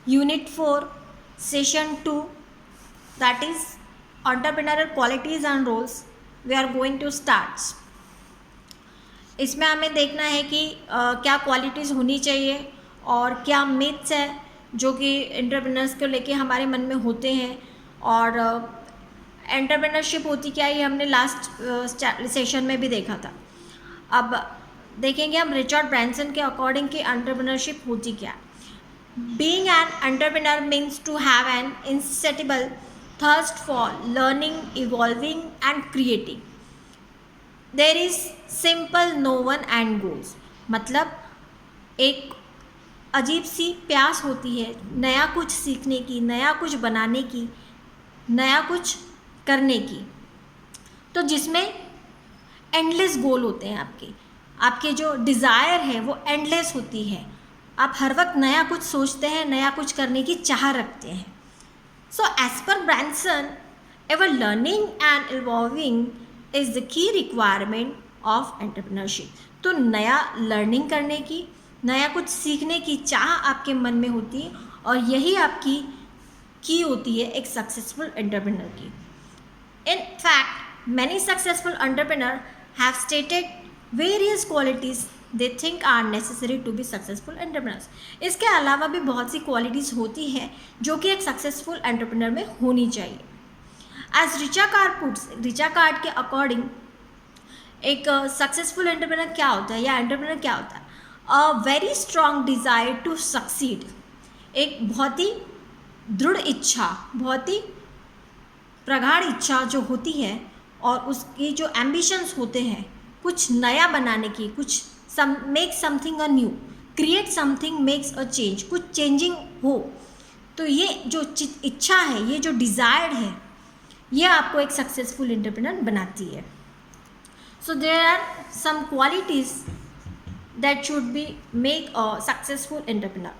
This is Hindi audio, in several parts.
Unit 4, Session 2, that is Entrepreneurial Qualities and Roles. We are going to start. इसमें हमें देखना है कि क्या क्वालिटीज़ होनी चाहिए और क्या मिथ्स है जो कि एंटरप्रेन्योर्स को लेके हमारे मन में होते हैं, और एंटरप्रेन्योरशिप होती क्या है ये हमने लास्ट सेशन में भी देखा था. अब देखेंगे हम रिचर्ड ब्रैंसन के अकॉर्डिंग कि एंटरप्रेन्योरशिप होती क्या है. Being an entrepreneur means to have an insatiable thirst for learning, evolving and creating. There is simple no one and goals. मतलब एक अजीब सी प्यास होती है नया कुछ सीखने की, नया कुछ बनाने की, नया कुछ करने की, तो जिसमें एंडलेस गोल होते हैं. आपके जो डिज़ायर है वो एंडलेस होती है. आप हर वक्त नया कुछ सोचते हैं, नया कुछ करने की चाह रखते हैं. So as per Branson, ever learning and evolving is the key requirement of entrepreneurship. तो नया लर्निंग करने की, नया कुछ सीखने की चाह आपके मन में होती है, और यही आपकी की होती है एक सक्सेसफुल एंटरप्रेन्योर की. In fact many successful entrepreneur have stated various qualities they think are necessary to be successful entrepreneurs. इसके अलावा भी बहुत सी क्वालिटीज़ होती हैं जो कि एक सक्सेसफुल एंटरप्रेन्योर में होनी चाहिए. एज रिचा कार्ड के अकॉर्डिंग एक सक्सेसफुल एंटरप्रेन्योर क्या होता है या एंटरप्रेन्योर क्या होता है? A very strong desire to succeed. एक बहुत ही दृढ़ इच्छा, बहुत ही प्रगाढ़ इच्छा जो होती है, और उसकी जो एम्बिशंस होते हैं कुछ नया बनाने की, कुछ make something a new, create something makes a change, कुछ चेंजिंग हो. तो ये जो इच्छा है, ये जो डिज़ायर है, ये आपको एक सक्सेसफुल एंटरप्रेन्योर बनाती है. So there are some qualities that should be make a successful entrepreneur.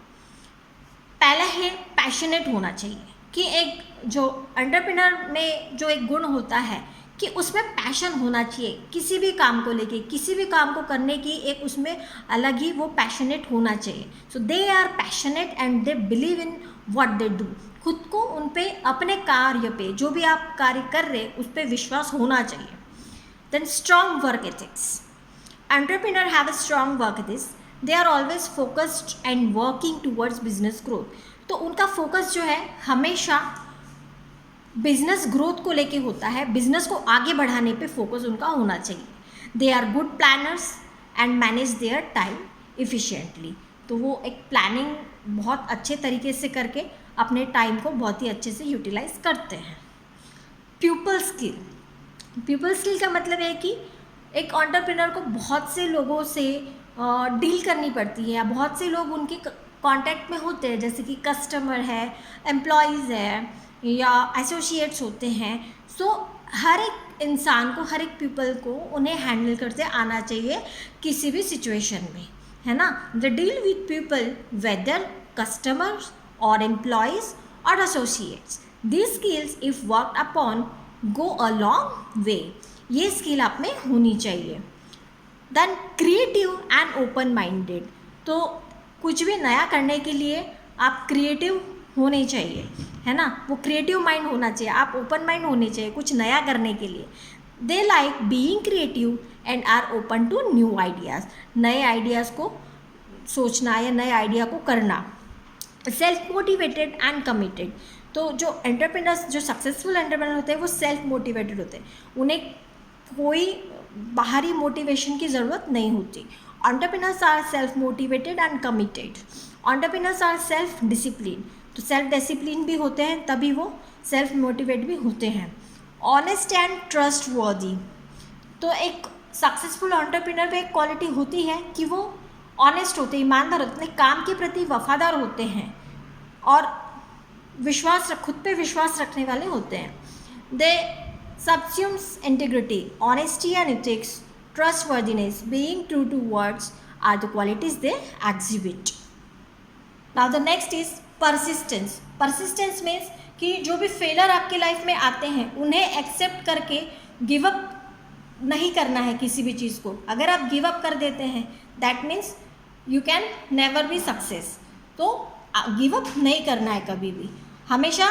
पहला है पैशनेट होना चाहिए, कि एक जो एंटरप्रेन्योर में जो एक गुण होता है कि उसमें पैशन होना चाहिए. किसी भी काम को लेके, किसी भी काम को करने की एक उसमें अलग ही वो पैशनेट होना चाहिए. So they are passionate and they believe in what they do. खुद को उन पे, अपने कार्य पे, जो भी आप कार्य कर रहे उस पर विश्वास होना चाहिए. Then strong work ethics. Entrepreneur have a strong work ethics. They are always focused and working towards business growth. तो उनका फोकस जो है हमेशा बिजनेस ग्रोथ को लेके होता है, बिजनेस को आगे बढ़ाने पे फोकस उनका होना चाहिए. They are good planners and manage their time efficiently. तो वो एक प्लानिंग बहुत अच्छे तरीके से करके अपने टाइम को बहुत ही अच्छे से यूटिलाइज करते हैं. People skill. पीपल स्किल का मतलब है कि एक एंटरप्रेन्योर को बहुत से लोगों से डील करनी पड़ती है, या बहुत से लोग उनके कांटेक्ट में होते हैं, जैसे कि कस्टमर है, एम्प्लॉयज़ है, या एसोसिएट्स होते हैं. सो हर एक इंसान को, हर एक पीपल को उन्हें हैंडल करते आना चाहिए किसी भी सिचुएशन में, है ना. The deal with people whether customers और एम्प्लॉयज़ और associates. This skills if worked upon go a long way. ये स्किल आप में होनी चाहिए. Then creative and open minded. तो कुछ भी नया करने के लिए आप क्रिएटिव होने चाहिए, है ना. वो क्रिएटिव माइंड होना चाहिए, आप ओपन माइंड होने चाहिए कुछ नया करने के लिए. They like being creative and are open to new ideas. नए आइडियाज़ को सोचना या नए आइडिया को करना. Self motivated and committed. तो जो एंटरप्रेन्योर्स, जो सक्सेसफुल एंटरप्रेन्योर होते हैं वो सेल्फ मोटिवेटेड होते हैं. उन्हें कोई बाहरी मोटिवेशन की ज़रूरत नहीं होती. Entrepreneurs are self motivated and committed. Entrepreneurs are self discipline. तो सेल्फ डिसिप्लिन भी होते हैं तभी वो सेल्फ मोटिवेट भी होते हैं. ऑनेस्ट एंड ट्रस्ट वर्दी. तो एक सक्सेसफुल एंटरप्रेन्योर में एक क्वालिटी होती है कि वो ऑनेस्ट होते हैं, ईमानदार होते हैं, अपने काम के प्रति वफादार होते हैं, और खुद पे विश्वास रखने वाले होते हैं. They subsumes integrity, honesty and ethics, trustworthiness, being true to words are the qualities they exhibit. Now the next is persistence. Persistence means कि जो भी फेलर आपके लाइफ में आते हैं उन्हें एक्सेप्ट करके गिव अप नहीं करना है किसी भी चीज़ को. अगर आप गिव अप कर देते हैं that means you can never be success. तो गिव अप नहीं करना है कभी भी। हमेशा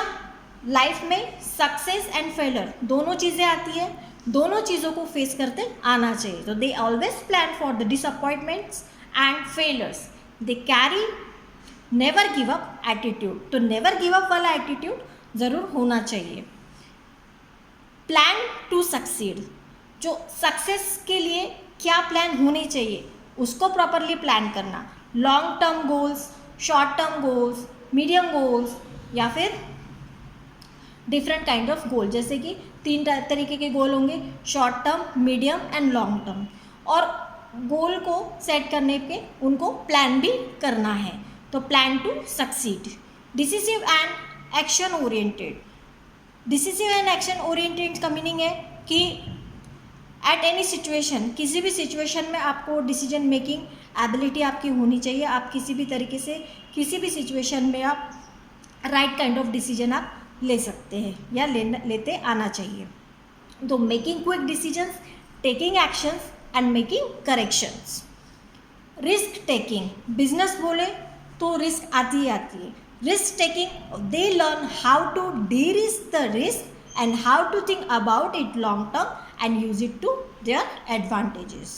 लाइफ में सक्सेस एंड फेलियर दोनों चीज़ें आती है, दोनों चीज़ों को फेस करते आना चाहिए। तो they always plan for the disappointments and failures, they carry never give up attitude. तो नेवर गिव अप वाला एटीट्यूड ज़रूर होना चाहिए। प्लान टू सक्सीड, जो सक्सेस के लिए क्या प्लान होने चाहिए उसको प्रॉपरली प्लान करना। Long term goals, short term goals, medium goals या फिर डिफरेंट काइंड ऑफ गोल, जैसे कि 3 तरीके के गोल होंगे, short term, medium and long term. और गोल को सेट करने पे उनको प्लान भी करना है। तो plan to succeed. Decisive and action oriented, decisive and action oriented का मीनिंग है कि एट एनी सिचुएशन, किसी भी सिचुएशन में आपको डिसीजन मेकिंग एबिलिटी आपकी होनी चाहिए। आप किसी भी तरीके से किसी भी सिचुएशन में आप राइट काइंड ऑफ डिसीजन आप ले सकते हैं या लेते आना चाहिए। तो making quick decisions, taking actions and making corrections. Risk taking, business बोले तो रिस्क आती ही आती है। Risk taking, they learn how to de risk the risk and how to think about it long term and use it to their advantages.